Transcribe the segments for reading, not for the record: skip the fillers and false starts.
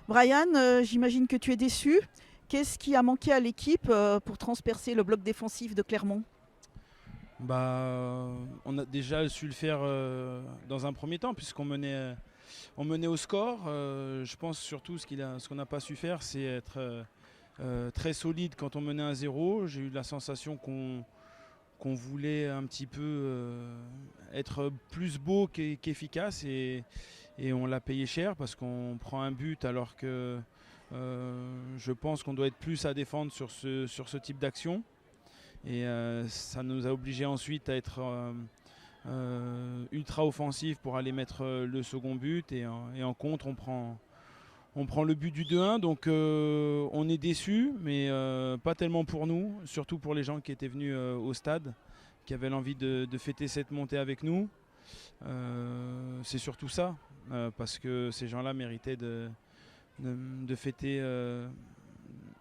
Brian, j'imagine que tu es déçu. Qu'est-ce qui a manqué à l'équipe pour transpercer le bloc défensif de Clermont? On a déjà su le faire dans un premier temps on menait au score. Je pense surtout ce qu'on n'a pas su faire, c'est être très solide quand on menait 1-0. J'ai eu la sensation qu'on voulait un petit peu être plus beau qu'efficace et on l'a payé cher parce qu'on prend un but alors que je pense qu'on doit être plus à défendre sur ce type d'action. Et ça nous a obligés ensuite à être ultra offensif pour aller mettre le second but. Et en contre, on prend le but du 2-1. Donc on est déçus, mais pas tellement pour nous, surtout pour les gens qui étaient venus au stade, qui avaient l'envie de fêter cette montée avec nous. C'est surtout ça, parce que ces gens-là méritaient de fêter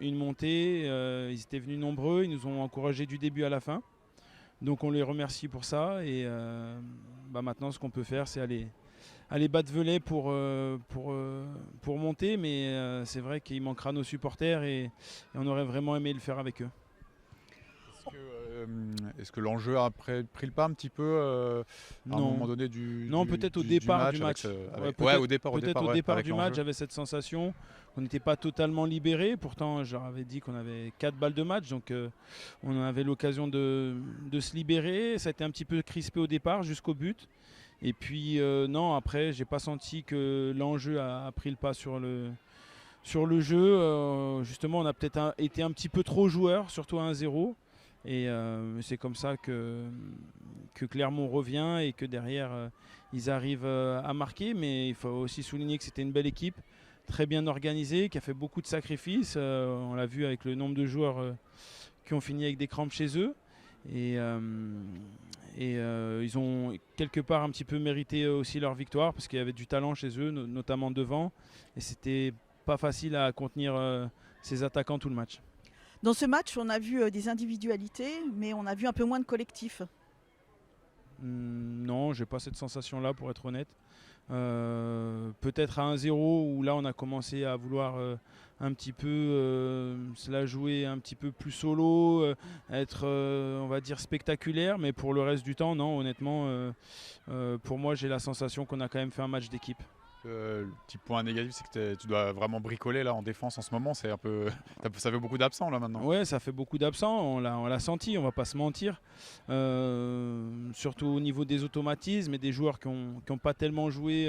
une montée. Ils étaient venus nombreux, ils nous ont encouragés du début à la fin. Donc on les remercie pour ça. Et maintenant, ce qu'on peut faire, c'est aller battre Velay pour monter. Mais c'est vrai qu'il manquera nos supporters et on aurait vraiment aimé le faire avec eux. Est-ce que l'enjeu a pris le pas un petit peu à un moment donné Non, peut-être au départ du match. Au départ du match, j'avais cette sensation qu'on n'était pas totalement libéré. Pourtant, j'avais dit qu'on avait 4 balles de match, donc on avait l'occasion de se libérer. Ça a été un petit peu crispé au départ jusqu'au but. Et puis non, après, j'ai pas senti que l'enjeu a pris le pas sur le jeu. Justement, on a peut-être été un petit peu trop joueur, surtout à 1-0. Et c'est comme ça que Clermont revient et que derrière ils arrivent à marquer. Mais il faut aussi souligner que c'était une belle équipe, très bien organisée, qui a fait beaucoup de sacrifices. On l'a vu avec le nombre de joueurs qui ont fini avec des crampes chez eux. Et ils ont quelque part un petit peu mérité aussi leur victoire parce qu'il y avait du talent chez eux, notamment devant. Et c'était pas facile à contenir ces attaquants tout le match. Dans ce match, on a vu des individualités, mais on a vu un peu moins de collectif. Non, j'ai pas cette sensation-là pour être honnête. Peut-être à 1-0 où là on a commencé à vouloir un petit peu se la jouer un petit peu plus solo, être on va dire spectaculaire, mais pour le reste du temps, non, honnêtement, pour moi j'ai la sensation qu'on a quand même fait un match d'équipe. Le petit point négatif, c'est que tu dois vraiment bricoler là en défense en ce moment. C'est un peu, ça fait beaucoup d'absents là maintenant. Ouais, ça fait beaucoup d'absents. On l'a senti. On va pas se mentir. Surtout au niveau des automatismes et des joueurs qui ont pas tellement joué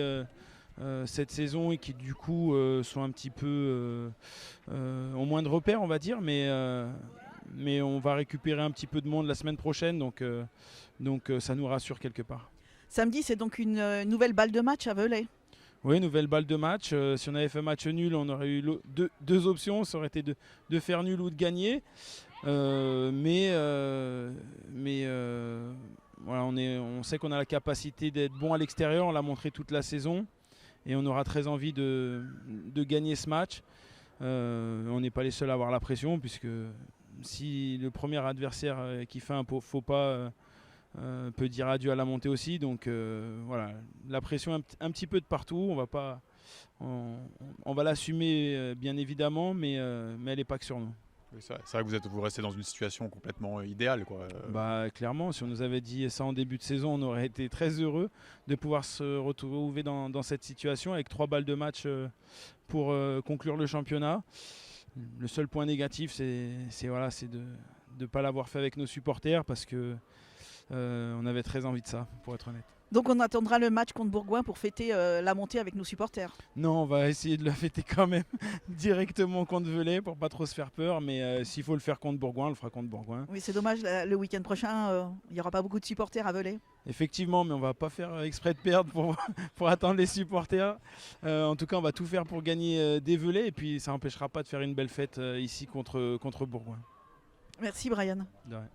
cette saison et qui du coup sont un petit peu ont moins de repères, on va dire. Mais on va récupérer un petit peu de monde la semaine prochaine, donc ça nous rassure quelque part. Samedi, c'est donc une nouvelle balle de match à Velay. Oui, nouvelle balle de match. Si on avait fait match nul, on aurait eu deux options. Ça aurait été de faire nul ou de gagner. Voilà, on sait qu'on a la capacité d'être bon à l'extérieur. On l'a montré toute la saison. Et on aura très envie de gagner ce match. On n'est pas les seuls à avoir la pression, puisque si le premier adversaire qui fait un faux pas peut dire adieu à la montée aussi. Donc voilà, la pression un petit peu de partout. On va l'assumer bien évidemment, mais elle n'est pas que sur nous. Oui, c'est vrai que vous restez dans une situation complètement idéale, quoi. Clairement, si on nous avait dit ça en début de saison, on aurait été très heureux de pouvoir se retrouver dans cette situation avec 3 balles de match pour conclure le championnat. Le seul point négatif, c'est de ne pas l'avoir fait avec nos supporters parce que on avait très envie de ça, pour être honnête. Donc on attendra le match contre Bourgoin pour fêter la montée avec nos supporters. Non, on va essayer de la fêter quand même directement contre Velay pour pas trop se faire peur. Mais s'il faut le faire contre Bourgoin, on le fera contre Bourgoin. Oui, c'est dommage, le week-end prochain, il n'y aura pas beaucoup de supporters à Velay. Effectivement, mais on va pas faire exprès de perdre pour attendre les supporters. En tout cas, on va tout faire pour gagner des Velay. Et puis ça n'empêchera pas de faire une belle fête ici contre Bourgoin. Merci Brian. De rien.